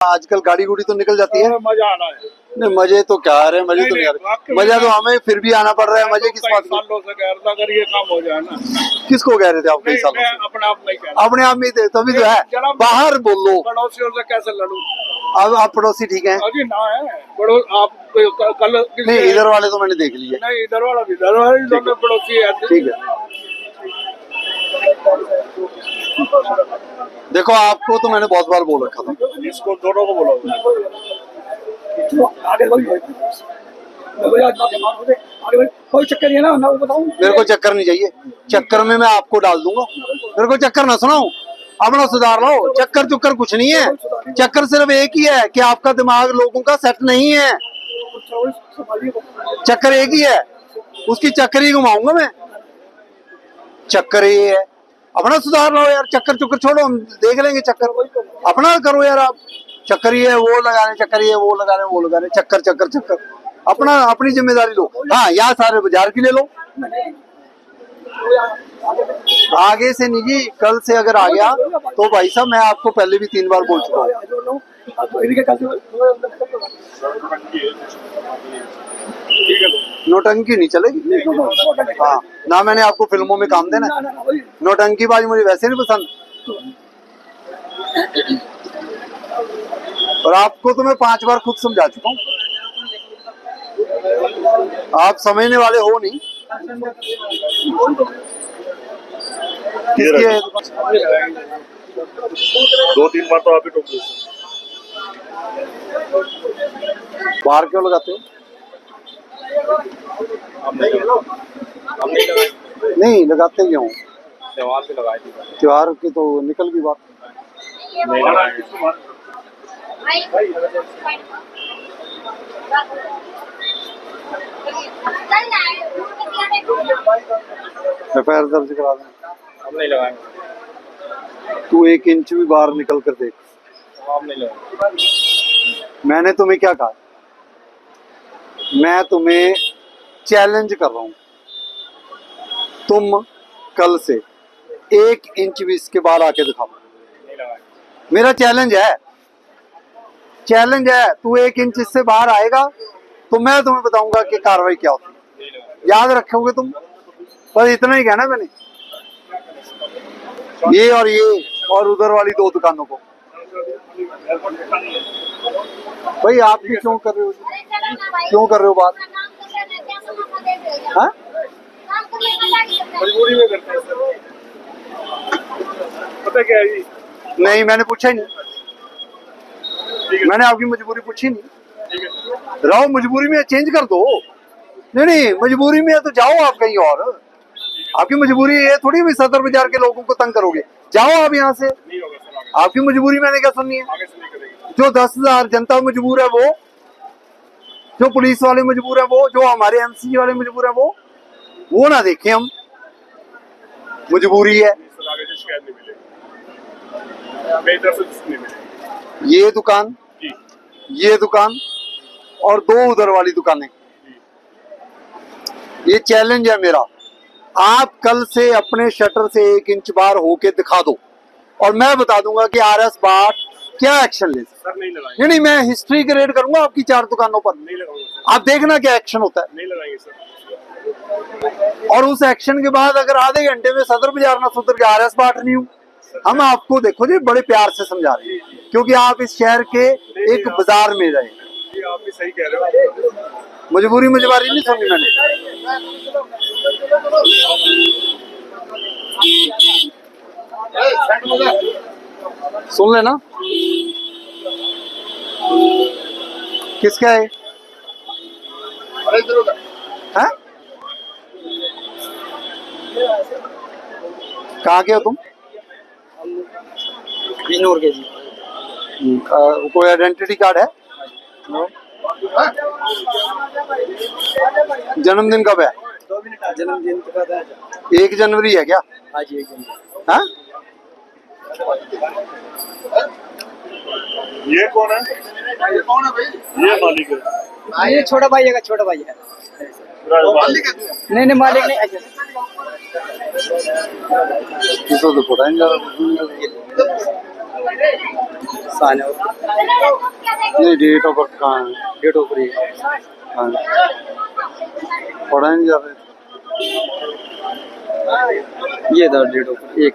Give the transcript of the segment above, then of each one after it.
आजकल गाड़ी गुड़ी तो निकल जाती है। मजा आना है। नहीं मजे तो क्या आ रहे हैं, मजे तो नहीं आ रहे। मजा तो हमें फिर भी आना पड़ रहा है। मजे किस बात को? सालों से कह रहा था अगर ये काम हो जाए ना। किसको कह रहे थे आप कई सालों से? अपने आप नहीं कह रहा। अपने आप में तभी तो है, बाहर बोलो। पड़ोसियों से कैसे लड़ूं? अब आप पड़ोसी ठीक है? अभी ना है पड़ोस आप कल नहीं इधर वाले तो मैंने देख लिए। नहीं इधर वाला भी इधर वाले दोनों पड़ोसी है। ठीक है देखो आपको तो मैंने बहुत बार बोल रखा था। इसको दोनों को बोलो। कोई चक्कर नहीं है ना, मैं बताऊं। मेरे को चक्कर नहीं चाहिए, चक्कर में मैं आपको डाल दूंगा। मेरे को चक्कर ना सुनाओ, अपना सुधार लो। चक्कर चुक्कर कुछ नहीं है, चक्कर सिर्फ एक ही है कि आपका दिमाग लोगों का सेट नहीं है। चक्कर एक ही है, उसकी चक्कर ही घुमाऊंगा मैं। चक्कर ये है, अपना सुधार लो यार। चक्कर चुक्कर छोड़ो, हम देख लेंगे। चक्कर अपना करो यार आप। चक्कर ये है वो लगा रहे, चक्कर ये वो लगा रहे, वो लगा रहे। चक्कर चक्कर चक्कर, अपना अपनी जिम्मेदारी लो। हाँ यहाँ सारे बाजार की ले लो। आगे से नहीं जी, कल से अगर आ गया तो भाई साहब मैं आपको पहले भी 3 बार बोल चुका हूँ। नोटंकी नहीं चलेगी। हाँ ना, मैंने आपको फिल्मों में काम देना। नोटंकी बाज मुझे वैसे नहीं पसंद। और आपको तो मैं 5 बार खुद समझा चुका हूँ, आप समझने वाले हो नहीं। किसकी है? 2-3 बार तो आप ही टोक। बाहर क्यों लगाते हो? नहीं लगाते क्यों? त्योहार पे लगाई थी। त्योहार की तो निकल गई बात। नहीं लगाई। एफआईआर दर्ज करा दें। हम नहीं लगाएंगे। तू 1 इंच भी बाहर निकल कर देख। हम नहीं लगाएंगे। मैंने तुम्हें क्या कहा? मैं तुम्हें चैलेंज कर रहा हूं, तुम कल से 1 इंच भी इसके बाहर आके दिखाओ। नहीं लगाएंगे। मेरा चैलेंज है, चैलेंज है। तू 1 इंच इससे बाहर आएगा तो मैं तुम्हें बताऊंगा कि कार्रवाई क्या होती है। याद रखोगे तुम? पर इतना ही कहना मैंने, ये और उधर वाली 2 दुकानों को। भाई आप भी क्यों कर रहे हो, क्यों कर रहे हो बात? हाँ मजबूरी में करते हैं सर। पता क्या है जी? नहीं मैंने पूछा ही नहीं, मैंने आपकी मजबूरी पूछी नहीं। रहो मजबूरी में चेंज कर दो। नहीं मजबूरी में है तो जाओ आप कहीं और। आपकी मजबूरी ये थोड़ी भी सदर बाजार के लोगों को तंग करोगे। जाओ आप यहाँ से। आपकी मजबूरी मैंने क्या सुननी है? जो 10,000 जनता मजबूर है वो, जो पुलिस वाले मजबूर है वो, जो हमारे एमसी वाले मजबूर है वो ना देखें हम। मजबूरी है। ये दुकान, ये दुकान और 2 उधर वाली दुकानें, ये चैलेंज है मेरा। आप कल से अपने शटर से 1 इंच बाहर होके दिखा दो और मैं बता दूंगा कि RS बाट क्या एक्शन ले। नहीं मैं हिस्ट्री क्रिएट करूंगा आपकी 4 दुकानों पर। आप देखना क्या एक्शन होता है। नहीं लगाएंगे सर। और उस एक्शन के बाद अगर आधे घंटे में सदर बाजार ना सुधर के RS बाट नहीं हूं, हम आपको देखो जी बड़े प्यार से समझा रहे हैं क्योंकि आप इस शहर के एक बाजार में रहे। आप भी सही कह रहे हो। मजबूरी नहीं सुनी मैंने। सुन लेना। किसका है? हैं? कहाँ के हो तुम? बिनूर के जी। कोई आइडेंटिटी कार्ड है? जन्मदिन कब है? जन्मदिन तो का 1 जनवरी है क्या? हाँ जी 1 जनवरी। हाँ? ये कौन है? ये कौन है भाई? ये मालिक है। ये छोटा भाई है, छोटा भाई है। मालिक है? नहीं मालिक नहीं। अच्छा तो पता नहीं। सान्या नहीं, डेट ऑफ बर्थ कहाँ है? डेट ऑफ बर्थ हाँ। पढ़ा नहीं जा रहे। ये था डेट ऑफ बर्थ एक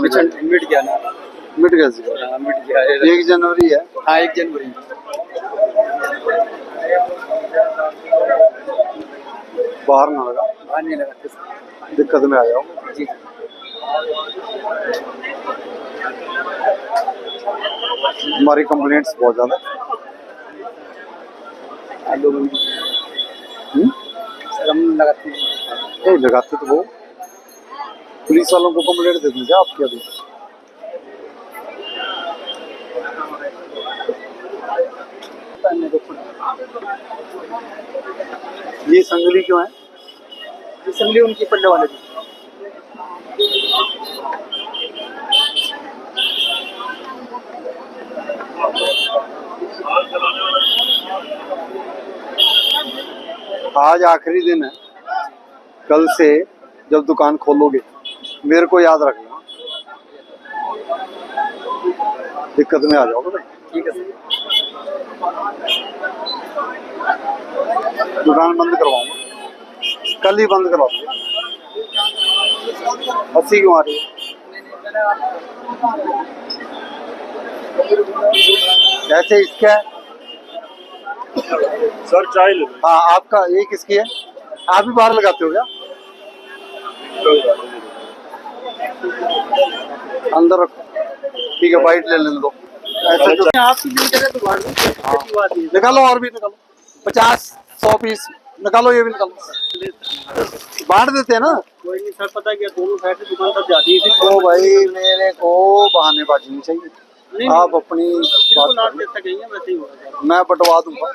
पीछे मिट गया ना। मिट गया सी। हाँ, मिट गया 1 जनवरी है। हाँ 1 जनवरी बाहर ना लगा, बाहर नहीं लगा दिक्कत में आ जाओ। जी। हमारी कंप्लेंट्स बहुत ज्यादा। सर हम लगाते हैं। नहीं लगाते तो वो पुलिस वालों को कंप्लेंट दे दूँ क्या आपके? अभी ये संगली क्यों है? असम्बली उनकी पल्ले वाले की। आज आखिरी दिन है, कल से जब दुकान खोलोगे मेरे को याद रखना, दिक्कत में आ जाओगे भाई। ठीक है सर। दुकान बंद करवाऊंगा, कल ही बंद करवा दूंगा। 80 क्यों आ रही है? ऐसे इसका है? सर चाय लो। हाँ आपका ये किसकी है? आप भी बाहर लगाते हो क्या? अंदर रखो, ठीक है, वाइट ले लेने दो। ऐसा जो आपकी दिल करे तो बाहर निकालो, और भी निकालो, 50-100 पीस निकालो, ये भी निकालो, बांट देते हैं ना। कोई नहीं सर, पता क्या दोनों साइड से दुकान तक जाती है। तो भाई मेरे को बहानेबाजी नहीं चाहिए, आप अपनी बात लास्ट देर तक गई है, वैसे ही होगा। मैं बंटवा दूंगा।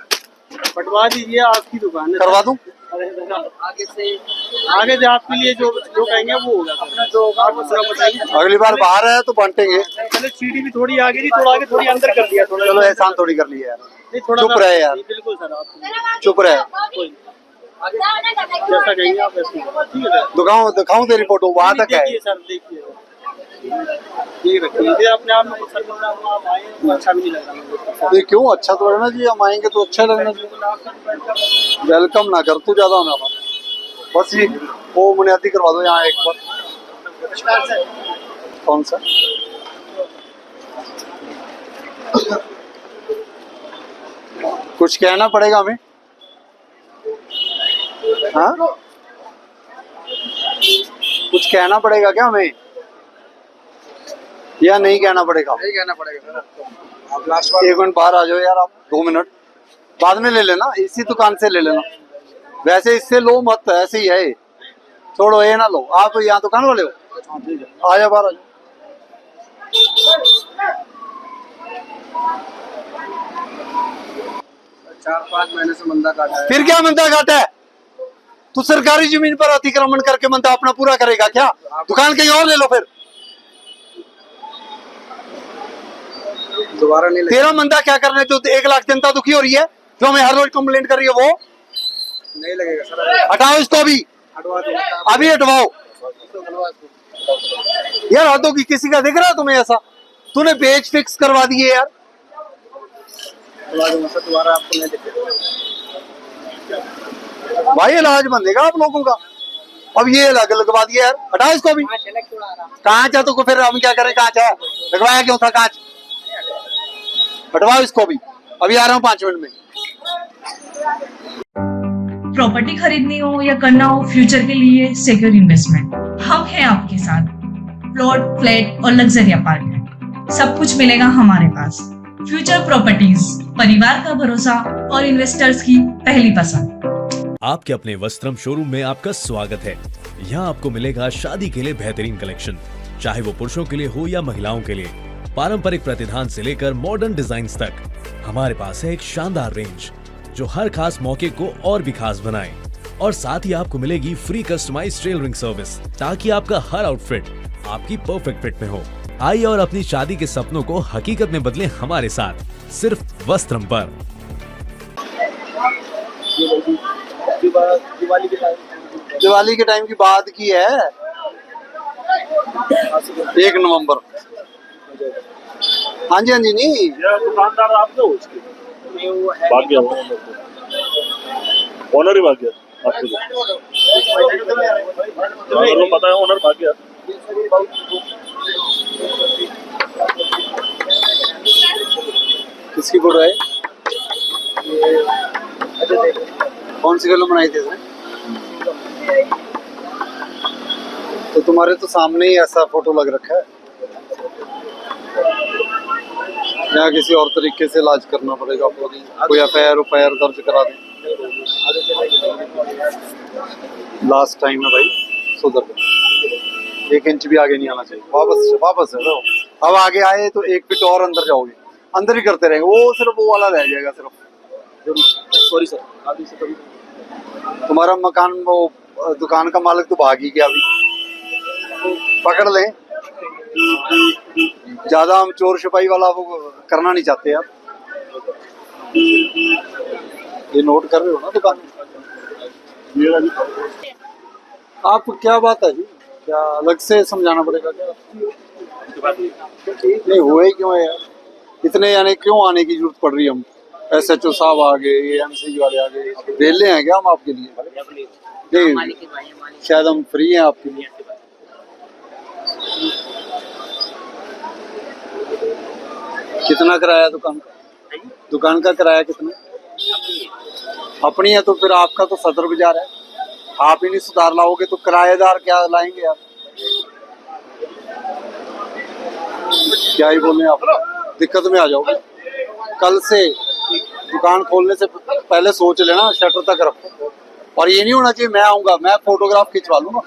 बंटवा दीजिए, आपकी दुकान है। करवा दूं? आगे से आपके लिए जो जो कहेंगे वो होगा। अपना जो होगा वो पूरा बताइए। अगली बार बाहर है तो बांटेंगे। पहले सीढ़ी भी थोड़ी आगे थी, थोड़ा आगे थोड़ी अंदर कर दिया। थोड़ा चलो एहसान थोड़ी कर लिया यार, नहीं, थोड़ा चुप रहे यार, बिल्कुल सर, आप चुप रहे। जैसा कहेंगे आप वैसे ही। ठीक है दिखाऊं तेरी फोटो वहां तक है। देखिए सर, देखिए ये रखिए अपने आप में कुछ सर, आप आए अच्छा भी नहीं लग रहा। ये क्यों? अच्छा तो लगना चाहिए, हम आएंगे तो अच्छा लगना चाहिए। वेलकम ना कर तू ज्यादा होना, बस ये वो बुनियादी करवा दो यहाँ एक बार। कौन सा? कुछ कहना पड़ेगा हमें? हाँ, कुछ कहना पड़ेगा क्या हमें, या नहीं कहना पड़ेगा? नहीं कहना पड़ेगा सर, आप लास्ट 1 मिनट बाहर आ जाओ यार, आप 2 मिनट बाद में ले लेना, इसी दुकान से ले लेना। वैसे इससे लो मत, ऐसे ही है, छोड़ो ये ना लो। आप यहाँ दुकान वाले हो? आ जाओ बाहर, आ जाओ। 4-5 महीने से मंदा काटा है। फिर क्या मंदा काटा है? तू सरकारी जमीन पर अतिक्रमण करके मंदा अपना पूरा करेगा क्या? दुकान कहीं और ले लो फिर। दोबारा नहीं तेरा मंदा क्या करने, जो 1 लाख जनता दुखी हो रही है, जो हमें हर रोज कंप्लेंट कर रही है, वो नहीं लगेगा सर। हटाओ इसको, अभी हटवा दो, अभी हटवाओ यार। हदों की, किसी का दिख रहा है तुम्हें ऐसा? तूने पेज फिक्स करवा दिए यार। दोबारा आपको नहीं दिखेगा भाई, इलाज बंदेगा आप लोगों का। अब ये लगवा दिया यार, हटाओ इसको अभी। कांच है तो फिर हम क्या करें? कांच है, लगवाया क्यों था कांच? हटवाओ इसको अभी आ रहा हूँ 5 मिनट में। प्रॉपर्टी खरीदनी हो या करना हो फ्यूचर के लिए सिक्योर इन्वेस्टमेंट, हम हैं आपके साथ। प्लॉट, फ्लैट और लग्जरी अपार्टमेंट, सब कुछ मिलेगा हमारे पास। फ्यूचर प्रॉपर्टीज, परिवार का भरोसा और इन्वेस्टर्स की पहली पसंद। आपके अपने वस्त्रम शोरूम में आपका स्वागत है। यहाँ आपको मिलेगा शादी के लिए बेहतरीन कलेक्शन, चाहे वो पुरुषों के लिए हो या महिलाओं के लिए। पारंपरिक प्रतिधान से लेकर मॉडर्न डिजाइन्स तक हमारे पास है एक शानदार रेंज जो हर खास मौके को और भी खास बनाए। और साथ ही आपको मिलेगी फ्री कस्टमाइज्ड टेलरिंग सर्विस, ताकि आपका हर आउटफिट आपकी परफेक्ट फिट में हो। आइए और अपनी शादी के सपनों को हकीकत में बदलें हमारे साथ, सिर्फ वस्त्रम पर। दिवाली के टाइम की बात की है, 1 नवंबर। हाँ जी नहीं ये दुकानदार आप हो उसके नहीं वो है भाग गया वो ओनर ही भाग गया आपके ओनर को पता है ओनर भाग गया किसकी फोटो है? कौन सी फिल्म बनाई थी इसने? तो तुम्हारे तो सामने ही ऐसा फोटो लग रखा है। या किसी और तरीके से इलाज करना पड़ेगा आपको, कोई एफआईआर दर्ज करा दें। लास्ट टाइम है भाई, सुधर दो। 1 इंच भी आगे नहीं आना चाहिए। वापस है तो अब आगे आए तो 1 फीट और अंदर जाओगे, अंदर ही करते रहेंगे। वो सिर्फ वो वाला रह जाएगा सिर्फ। सॉरी सर अभी से कभी तुम्हारा मकान, वो दुकान का मालिक तो भाग ही गया अभी, पकड़ लें। ज्यादा हम चोर छिपाई वाला वो करना नहीं चाहते आप। ये नोट कर रहे हो ना दुकान में? आप क्या बात है जी, क्या अलग से समझाना पड़ेगा क्या? नहीं हुए क्यों है यार, इतने यानी क्यों आने की जरूरत पड़ रही है? हम SHO साहब आ गए, AMC वाले आ गए, वेले हैं क्या हम आपके लिए? नहीं शायद हम फ्री हैं आपके लिए। कितना किराया दुकान का? दुकान का किराया कितना? अपनी है तो फिर आपका तो सदर बाजार है, आप ही नहीं सुधार लाओगे तो किराएदार क्या लाएंगे आप? क्या ही बोले आप, दिक्कत में आ जाओगे। कल से दुकान खोलने से पहले सोच लेना, शटर तक रखो। और ये नहीं होना चाहिए मैं आऊंगा, मैं फोटोग्राफ खिंचवा लूंगा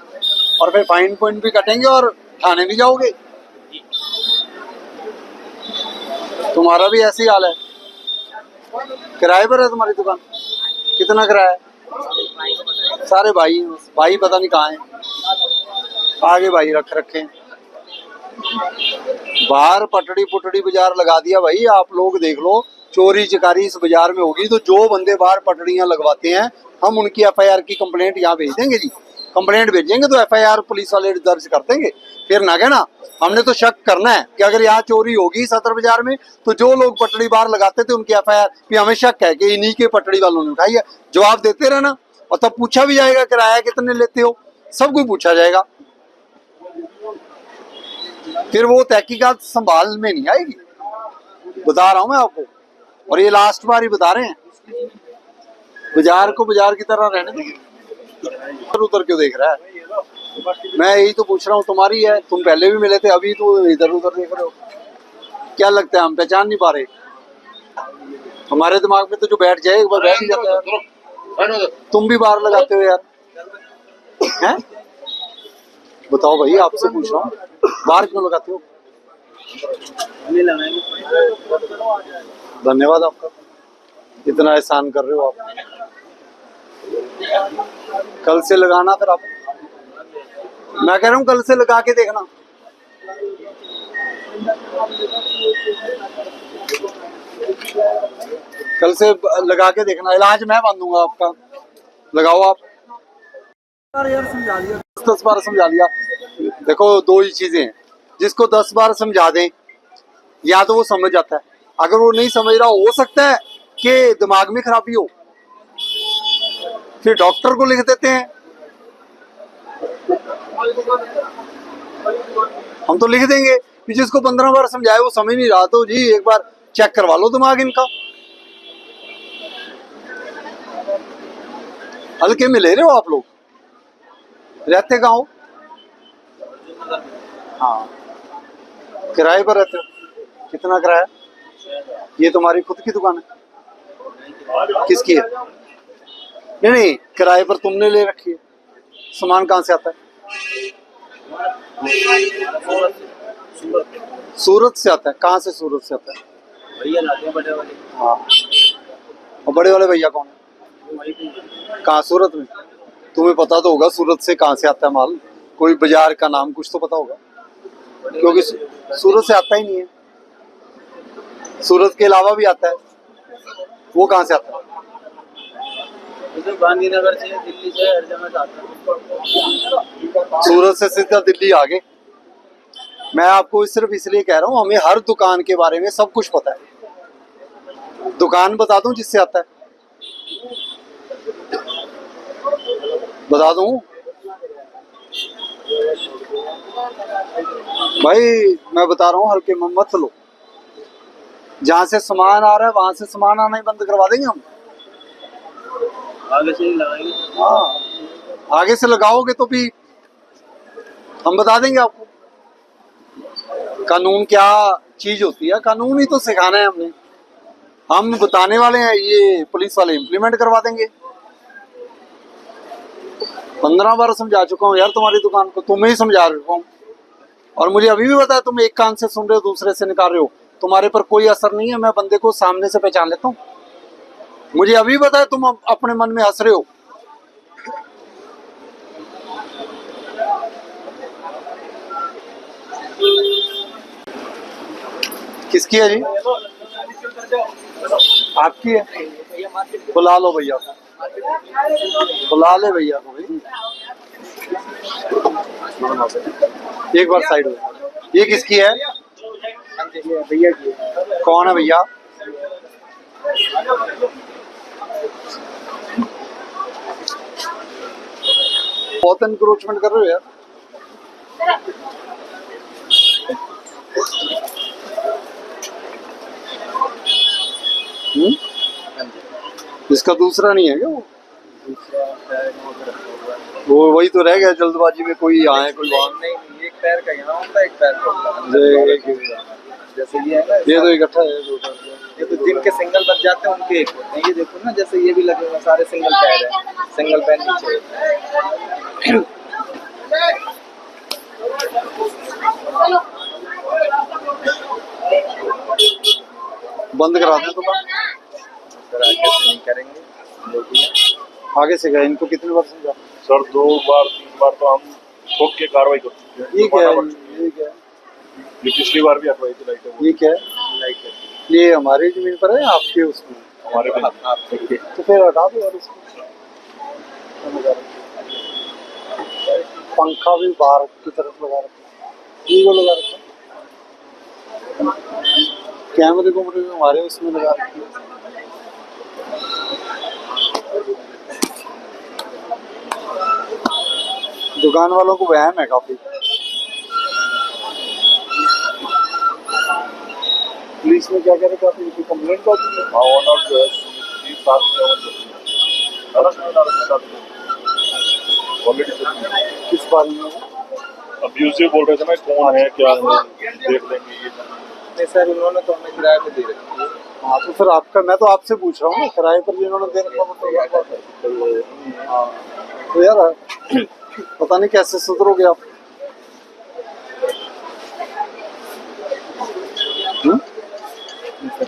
और फिर फाइन पॉइंट भी कटेंगे और थाने भी जाओगे। तुम्हारा भी ऐसे ही हाल है। किराए पर है तुम्हारी दुकान? कितना किराया है? सारे भाई हैं, भाई पता नहीं कहाँ हैं, आगे भाई रखे हैं। बाहर पटड़ी पुटड़ी बाजार लगा दिया भाई। आप लोग देख लो, चोरी चकारी इस बाजार में होगी तो जो बंदे बाहर पटड़ियां लगवाते हैं, हम उनकी FIR की कंप्लेंट यहाँ भेज देंगे जी। कंप्लेंट भेजेंगे तो FIR पुलिस वाले दर्ज कर देंगे। फिर ना कहना, हमने तो शक करना है कि अगर यहाँ चोरी होगी सदर बाजार में तो जो लोग पटड़ी बाहर लगाते थे उनकी FIR भी हमें शक है कि इन्हीं के पटड़ी वालों ने उठाई है। जवाब देते रहना, और तब पूछा भी जाएगा किराया कितने लेते हो, सब कुछ पूछा जाएगा। फिर वो तहकीकात संभाल में नहीं आएगी, बता रहा हूं मैं आपको। और ये लास्ट बार ही बता रहे हैं, बाजार को बाजार की तरह रहने दो। उधर क्यों देख रहा है? मैं यही तो पूछ रहा हूँ, तुम्हारी है, तुम पहले भी मिले थे, अभी तो इधर उधर देख रहे हो। क्या लगता है हम पहचान नहीं पा रहे? हमारे दिमाग में तो जो बैठ जाए एक बार बैठ ही जाता है। तुम भी बाहर लगाते हो यार, हैं? बताओ भाई, आपसे पूछ रहा हूँ, बाहर क्यों लगाते हो? धन्यवाद आपका, इतना एहसान कर रहे हो आप। कल से लगाना फिर आप, मैं कह रहा हूँ कल से लगा के देखना। कल से लगा के देखना, इलाज मैं बांधूंगा आपका, लगाओ आप। यार समझा दिया, 10 बार समझा दिया। देखो दो ही चीजें हैं, जिसको 10 बार समझा दें या तो वो समझ जाता है, अगर वो नहीं समझ रहा हो सकता है कि दिमाग में खराबी हो, फिर डॉक्टर को लिख देते हैं। हम तो लिख देंगे कि जिसको 15 बार समझाए वो समझ नहीं रहा तो जी एक बार चेक करवा लो दिमाग इनका। हल्के में ले रहे हो आप लोग, रहते कहाँ हो? हाँ, किराए पर रहते हो? कितना किराया? ये तुम्हारी खुद की दुकान है? किसकी है? नहीं, किराए पर तुमने ले रखी है। सामान कहाँ से आता है? सूरत से आता है। कहाँ से सूरत से आता है? भैया लाते हैं बड़े वाले। हाँ, और बड़े वाले भैया कौन है? कहाँ? सूरत में? तुम्हें पता तो होगा सूरत से कहाँ से आता है माल, कोई बाजार का नाम कुछ तो पता होगा, क्योंकि सूरत से आता ही नहीं है। सूरत के अलावा भी आता है, वो कहाँ से आता है? गांधीनगर से, दिल्ली से, हर जगह से आता है। सूरत से सीधा दिल्ली आ गए, मैं आपको सिर्फ इसलिए कह रहा हूँ, हमें हर दुकान के बारे में सब कुछ पता है। दुकान बता दूं जिससे आता है, बता दूं भाई, मैं बता रहा हूँ, हल्के में मत लो। जहाँ से सामान आ रहा है वहां से सामान आना ही बंद करवा देंगे हम। आगे से ही लगाएंगे। हाँ, आगे से लगाओगे तो भी हम बता देंगे आपको कानून क्या चीज होती है। कानून ही तो सिखाना है हमने, हम बताने वाले हैं, ये पुलिस वाले इम्प्लीमेंट करवा देंगे। 15 बार समझा चुका हूँ यार तुम्हारी दुकान को, तुम्हें ही समझा चुका हूँ। और मुझे अभी भी पता है तुम एक कान से सुन रहे हो दूसरे से निकाल रहे हो, तुम्हारे पर कोई असर नहीं है। मैं बंदे को सामने से पहचान लेता हूँ। मुझे अभी पता है तुम अपने मन में हंस रहे हो। किसकी है जी? आपकी है? बुला लो भैया को, बुला ले भैया को भाई। एक बार साइड हो। ये किसकी है? भैया की। कौन है भैया? बहुत एनक्रोचमेंट कर रहे हो यार। इसका दूसरा नहीं है क्या वो वही तो रह गया जल्दबाजी में, कोई आए कोई वहाँ। नहीं, एक पैर का यहाँ होता है, एक पैर का होता है। जैसे ये है ना, ये तो इकट्ठा है। ये तो जिनके सिंगल बच जाते हैं उनके एक होते हैं। ये देखो ना, जैसे ये भी लगे हुए सारे सिंगल पैर है, सिंगल पैर नीचे है। बंद करा दें तो सर आगे से नहीं करेंगे, जो भी है। आगे से गए। इनको कितने बार समझा? सर 2 बार 3 बार तो हम ठोक के कार्रवाई कर चुके हैं। ये क्या है? ये क्या है? ये पिछली बार भी हटवाई थी लाइटें। ये क्या है? लाइक है। ये हमारी जमीन पर है या आपके उसमें? हमारे पे आप देखिए, तो फिर हटा दो यार इसको। पंखा भी बाहर की तरफ लगा रखा है, ये को लगा रखा है। कैमरे को हमारे उसमें लगा रखी है। दुकान वालों को वहम है काफी। पुलिस में क्या कह रहे थे आप? इनकी कंप्लेंट कर दी है? हाँ, ओनर जो है 30 किस बारे में? अब्यूसिव बोल रहे थे ना, कौन है क्या है, देख लेंगे ये। नहीं सर, उन्होंने तो हमें किराए पे दे रखी है। हाँ तो फिर आपका, मैं तो आपसे पूछ रहा हूँ ना, किराए पर जिन्होंने दे रखा वो तो। हाँ तो यार पता नहीं कैसे सुधरोगे आप।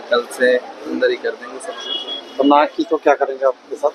कल से अंदर ही कर देंगे सब कुछ। तो नाक की तो क्या करेंगे आपके साथ?